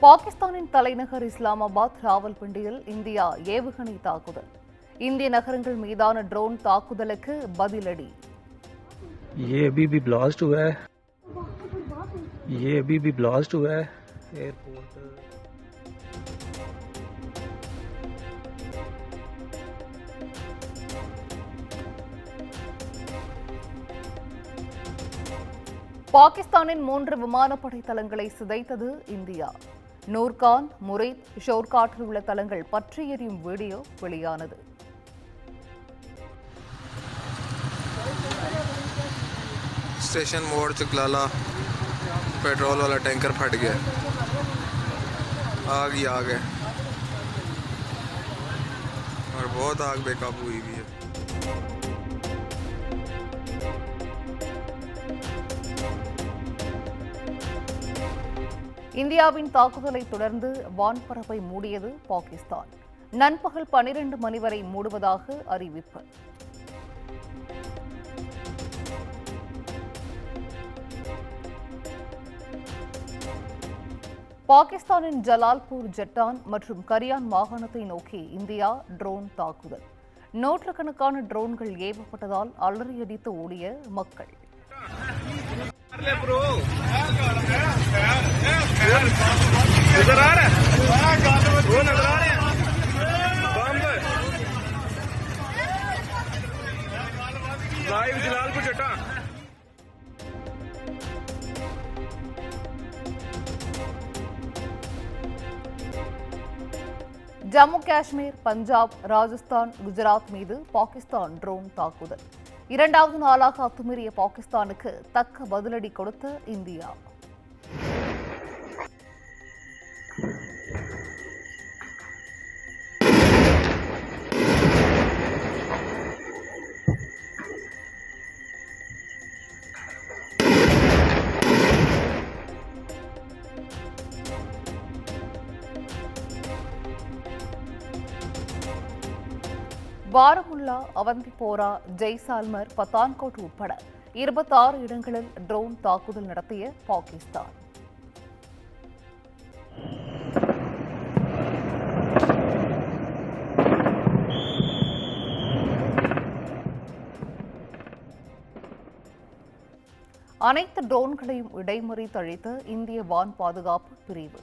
பாகிஸ்தானின் தலைநகர் இஸ்லாமாபாத் ராவல்பிண்டியில் இந்தியா ஏவுகணை தாக்குதல். இந்திய நகரங்கள் மீதான ட்ரோன் தாக்குதலுக்கு பதிலடி. ये अभी भी ब्लास्ट हुआ है एयरपोर्ट। பாகிஸ்தானின் 3 விமானப்படை தளங்களை சிதைத்தது இந்தியா. நூர்கான், முரைத், ஷோர்காட்டில் உள்ள தளங்கள் பற்றி எரியும் வீடியோ வெளியானது. स्टेशन मोड़ चकलाला पेट्रोल वाला टैंकर फट गया, आग ही आग है और बहुत आग बेकाबू हुई भी है। இந்தியாவின் தாக்குதலை தொடர்ந்து வான்பரப்பை மூடியது பாகிஸ்தான். நண்பகல் 12 மணி வரை மூடுவதாக அறிவிப்பு. பாகிஸ்தானின் ஜலால்பூர், ஜெட்டான் மற்றும் கரியான் மாகாணத்தை நோக்கி இந்தியா ட்ரோன் தாக்குதல். நூற்றுக்கணக்கான ட்ரோன்கள் ஏவப்பட்டதால் அலறியடித்து ஓடிய மக்கள். ஜம்மு காஷ்மீர், பஞ்சாப், ராஜஸ்தான், குஜராத் மீது பாகிஸ்தான் ட்ரோன் தாக்குதல். 2வது நாளாக அத்துமீறிய பாகிஸ்தானுக்கு தக்க பதிலடி கொடுத்த இந்தியா. பாரமுல்லா, அவந்திபோரா, ஜெய்சால்மர், பத்தான்கோட் உட்பட 26 இடங்களில் ட்ரோன் தாக்குதல் நடத்திய பாகிஸ்தான். அனைத்து ட்ரோன்களையும் இடைமறித்து அழித்த இந்திய வான் பாதுகாப்பு பிரிவு.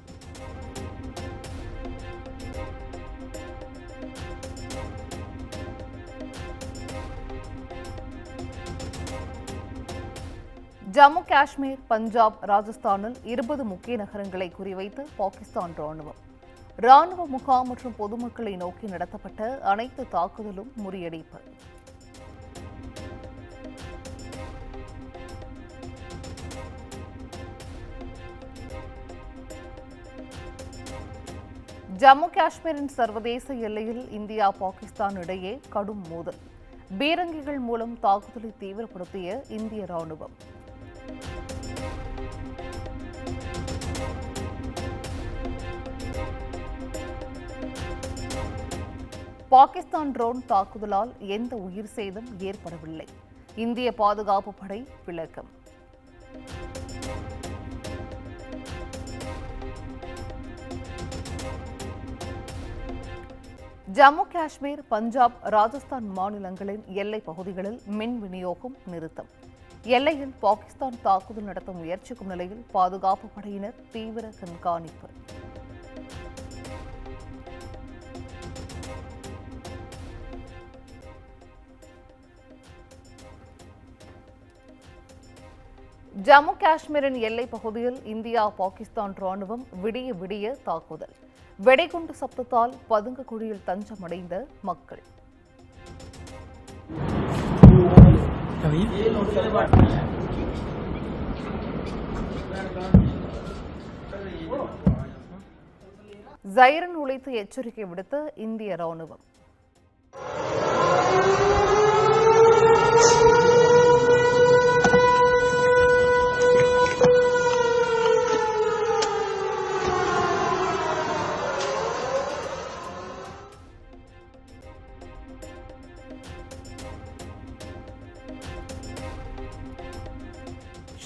ஜம்மு காஷ்மீர், பஞ்சாப், ராஜஸ்தானில் 20 முக்கிய நகரங்களை குறிவைத்து பாகிஸ்தான் ராணுவ முகாம் மற்றும் பொதுமக்களை நோக்கி நடத்தப்பட்ட அனைத்து தாக்குதலும் முறியடிப்பு. ஜம்மு காஷ்மீரின் சர்வதேச எல்லையில் இந்தியா, பாகிஸ்தான் இடையே கடும் மோதல். பீரங்கிகள் மூலம் தாக்குதலை தீவிரப்படுத்திய இந்திய ராணுவம். பாகிஸ்தான் ட்ரோன் தாக்குதலால் எந்த உயிர் சேதம் ஏற்படவில்லை. இந்திய பாதுகாப்பு படை விளக்கம். ஜம்மு காஷ்மீர், பஞ்சாப், ராஜஸ்தான் மாநிலங்களின் எல்லைப் பகுதிகளில் மின் விநியோகம் நிறுத்தம். எல்லையில் பாகிஸ்தான் தாக்குதல் நடத்த முயற்சிக்கும் நிலையில் பாதுகாப்பு படையினர் தீவிர கண்காணிப்பு. ஜம்மு காஷ்மீரின் எல்லைப் பகுதியில் இந்தியா, பாகிஸ்தான் ராணுவம் விடிய விடிய தாக்குதல். வெடிகுண்டு சப்தத்தால் பதுங்கு குழியில் தஞ்சமடைந்த மக்கள். ஜைரன் உழைத்து எச்சரிக்கை விடுத்த இந்திய ராணுவம்.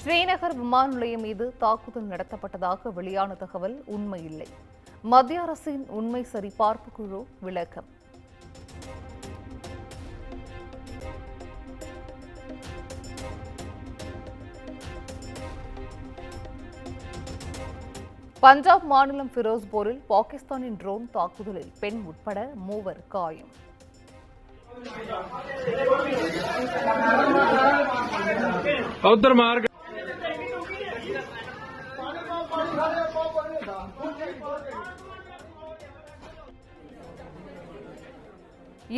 ஸ்ரீநகர் அம்ரிட்சர் விமான நிலையம் மீது தாக்குதல் நடத்தப்பட்டதாக வெளியான தகவல் உண்மையில்லை. மத்திய அரசின் உண்மை சரிபார்ப்பு குழு விளக்கம். பஞ்சாப் மாநிலம் ஃபிரோஸ்பூரில் பாகிஸ்தானின் ட்ரோன் தாக்குதலில் பெண் உட்பட 3 காயம்.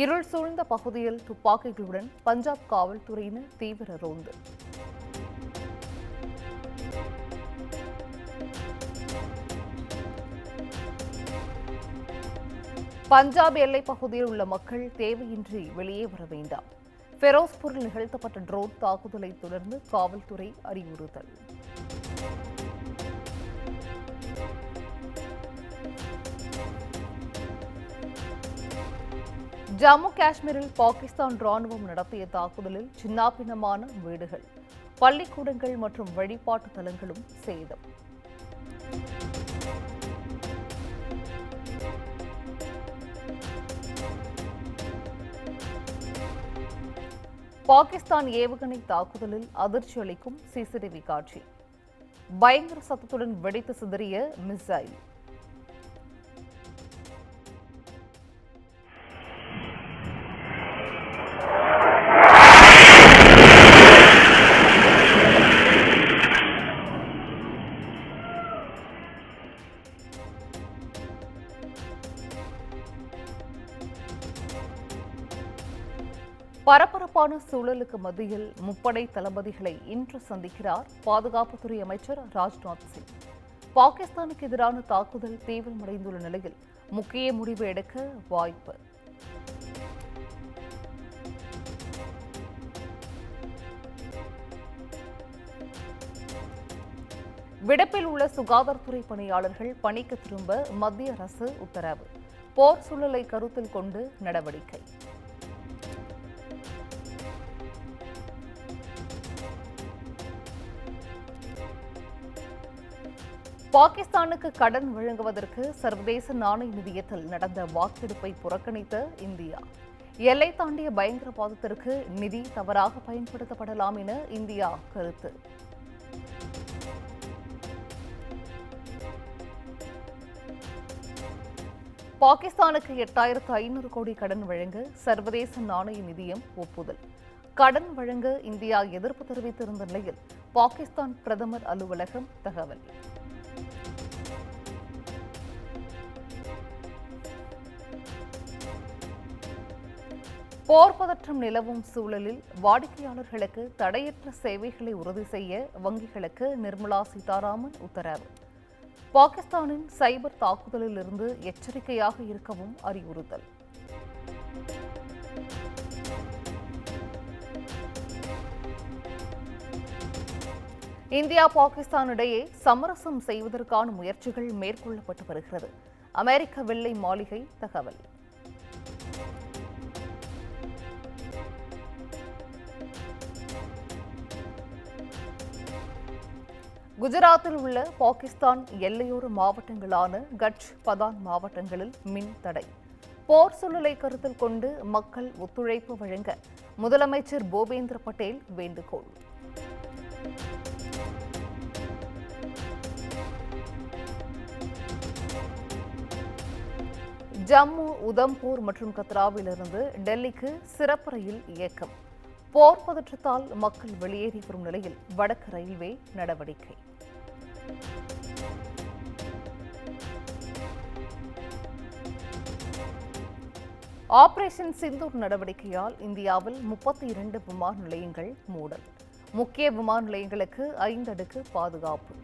இருள் சூழ்ந்த பகுதியில் துப்பாக்கிகளுடன் பஞ்சாப் காவல்துறையினர் தீவிர ரோந்து. பஞ்சாப் எல்லைப் பகுதியில் உள்ள மக்கள் தேவையின்றி வெளியே வர வேண்டாம். ஃபெரோஸ்பூரில் நிகழ்த்தப்பட்ட ட்ரோன் தாக்குதலை தொடர்ந்து காவல்துறை அறிவுறுத்தல். ஜம்மு காஷ்மீரில் பாகிஸ்தான் ராணுவம் நடத்திய தாக்குதலில் சின்னாபின்னமான வீடுகள், பள்ளிக்கூடங்கள் மற்றும் வழிபாட்டு தலங்களும் சேதம். பாகிஸ்தான் ஏவுகணை தாக்குதலில் அதிர்ச்சி அளிக்கும் சிசிடிவி காட்சி. பயங்கர சத்தத்துடன் வெடித்து சிதறிய மிசைல். பரபரப்பான சூழலுக்கு மத்தியில் முப்படை தளபதிகளை இன்று சந்திக்கிறார் பாதுகாப்புத்துறை அமைச்சர் ராஜ்நாத் சிங். பாகிஸ்தானுக்கு எதிரான தாக்குதல் தீவிரமடைந்துள்ள நிலையில் முக்கிய முடிவு எடுக்க வாய்ப்பு. விடுப்பில் உள்ள சுகாதாரத்துறை பணியாளர்கள் பணிக்கு திரும்ப மத்திய அரசு உத்தரவு. போர் சூழலை கருத்தில் கொண்டு நடவடிக்கை. பாகிஸ்தானுக்கு கடன் வழங்குவதற்கு சர்வதேச நாணய நிதியத்தில் நடந்த வாக்கெடுப்பை புறக்கணித்த இந்தியா. எல்லை தாண்டிய பயங்கரவாதத்திற்கு நிதி தவறாக பயன்படுத்தப்படலாம் என இந்தியா கருத்து. பாகிஸ்தானுக்கு 8,500 கோடி கடன் வழங்க சர்வதேச நாணய நிதியம் ஒப்புதல். கடன் வழங்க இந்தியா எதிர்ப்பு தெரிவித்திருந்த நிலையில் பாகிஸ்தான் பிரதமர் அலுவலகம் தகவல். போர் பதற்றம் நிலவும் சூழலில் வாடிக்கையாளர்களுக்கு தடையற்ற சேவைகளை உறுதி செய்ய வங்கிகளுக்கு நிர்மலா சீதாராமன் உத்தரவு. பாகிஸ்தானின் சைபர் தாக்குதலில் இருந்து எச்சரிக்கையாக இருக்கவும் அறிவுறுத்தல். இந்தியா பாகிஸ்தான் இடையே சமரசம் செய்வதற்கான முயற்சிகள் மேற்கொள்ளப்பட்டு வருகிறது. அமெரிக்க வெள்ளை மாளிகை தகவல். குஜராத்தில் உள்ள பாகிஸ்தான் எல்லையோர மாவட்டங்களான கட்ச், பதான் மாவட்டங்களில் மின் தடை. போர் சூழலை கருத்தில் கொண்டு மக்கள் ஒத்துழைப்பு வழங்க முதலமைச்சர் பூபேந்திர பட்டேல் வேண்டுகோள். ஜம்மு, உதம்பூர் மற்றும் கத்ராவிலிருந்து டெல்லிக்கு சிறப்பு ரயில் இயக்கம். போர் பதற்றத்தால் மக்கள் வெளியேறி வரும் நிலையில் வடக்கு ரயில்வே நடவடிக்கை. ஆபரேஷன் சிந்தூர் நடவடிக்கையால் இந்தியாவில் 32 விமான நிலையங்கள் மூடல். முக்கிய விமான நிலையங்களுக்கு 5 அடுக்கு பாதுகாப்பு.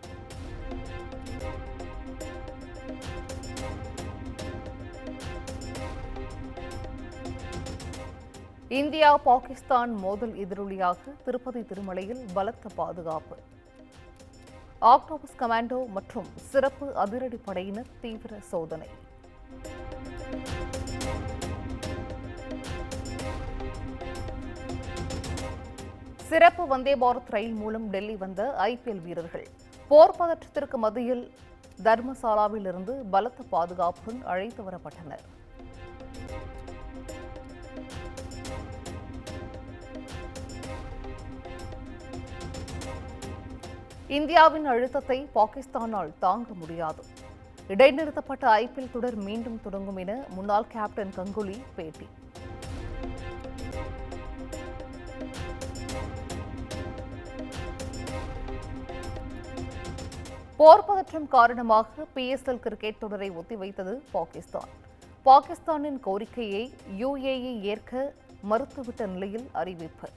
இந்தியா பாகிஸ்தான் மோதல் எதிரொலியாக திருப்பதி திருமலையில் பலத்த பாதுகாப்பு. ஆக்டோபஸ் கமாண்டோ மற்றும் சிறப்பு அதிரடி படையினர் தீவிர சோதனை. சிறப்பு வந்தே பாரத் ரயில் மூலம் டெல்லி வந்த ஐபிஎல் வீரர்கள் போர் பதற்றத்திற்கு மத்தியில் தர்மசாலாவில் இருந்து பலத்த பாதுகாப்புடன் அழைத்து வரப்பட்டனர். இந்தியாவின் அழுத்தத்தை பாகிஸ்தானால் தாங்க முடியாது. இடைநிறுத்தப்பட்ட ஐபிஎல் தொடர் மீண்டும் தொடங்கும் என முன்னாள் கேப்டன் கங்குலி பேட்டி. போர் பதற்றம் காரணமாக பிஎஸ்எல் கிரிக்கெட் தொடரை ஒத்திவைத்தது பாகிஸ்தான். பாகிஸ்தானின் கோரிக்கையை யுஏஇ ஏற்க மறுத்துவிட்ட நிலையில் அறிவிப்பு.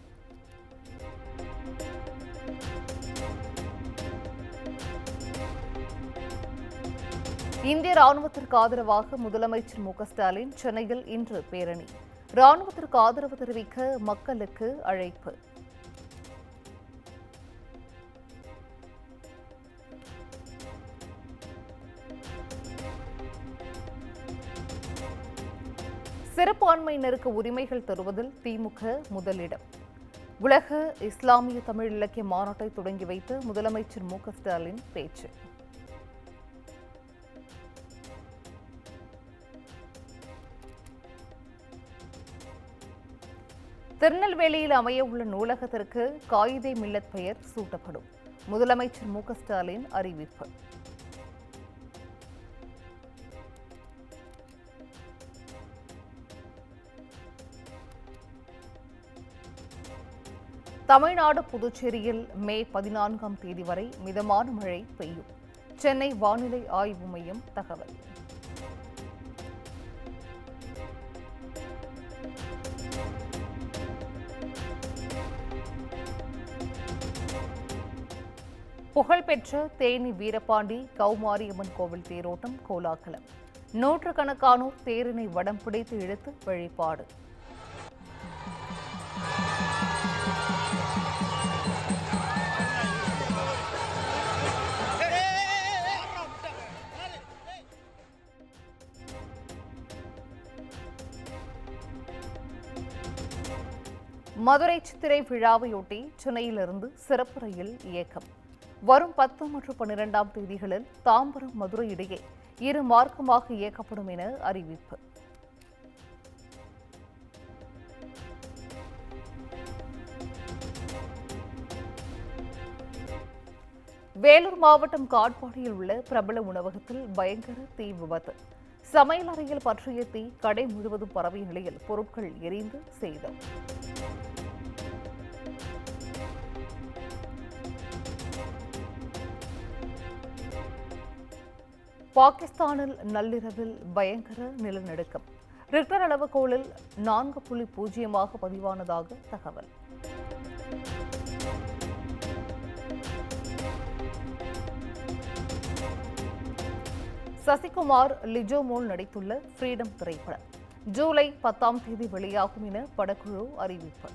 இந்திய ராணுவத்திற்கு ஆதரவாக முதலமைச்சர் மு க ஸ்டாலின் சென்னையில் இன்று பேரணி. ராணுவத்திற்கு ஆதரவு தெரிவிக்க மக்களுக்கு அழைப்பு. சிறுபான்மையினருக்கு உரிமைகள் தருவதில் திமுக முதலிடம். உலக இஸ்லாமிய தமிழ் இலக்கிய மாநாட்டை தொடங்கி வைத்து முதலமைச்சர் மு க ஸ்டாலின் பேச்சு. திருநெல்வேலியில் அமைய உள்ள நூலகத்திற்கு காயிதே மில்லத் பெயர் சூட்டப்படும். முதலமைச்சர் மு க ஸ்டாலின் அறிவிப்பு. தமிழ்நாடு புதுச்சேரியில் மே 14ஆம் தேதி வரை மிதமான மழை பெய்யும். சென்னை வானிலை ஆய்வு மையம் தகவல். புகழ்பெற்ற தேனி வீரபாண்டி கௌமாரியம்மன் கோவில் தேரோட்டம் கோலாகலம். நூற்றுக்கணக்கானோர் தேரினை வடம் பிடித்து இழுத்து வழிபாடு. மதுரை சித்திரை விழாவையொட்டி சென்னையிலிருந்து சிறப்பு ரயில் இயக்கம். வரும் 10 மற்றும் 12ஆம் தேதிகளில் தாம்பரம் மதுரை இடையே இரு மார்க்கமாக இயக்கப்படும் என அறிவிப்பு. வேலூர் மாவட்டம் காட்பாடியில் உள்ள பிரபல உணவகத்தில் பயங்கர தீ விபத்து. சமையல் அறையில் பற்றிய தீ கடை முழுவதும் பரவிய நிலையில் பொருட்கள் எரிந்து சேதம். பாகிஸ்தானில் நள்ளிரவில் பயங்கர நிலநடுக்கம். ரிக்டர் அளவுகோலில் 4.0 பதிவானதாக தகவல். சசிகுமார் லிஜோமோல் நடித்துள்ள ஃப்ரீடம் திரைப்படம் ஜூலை 10ஆம் தேதி வெளியாகும் என படக்குழு அறிவிப்பு.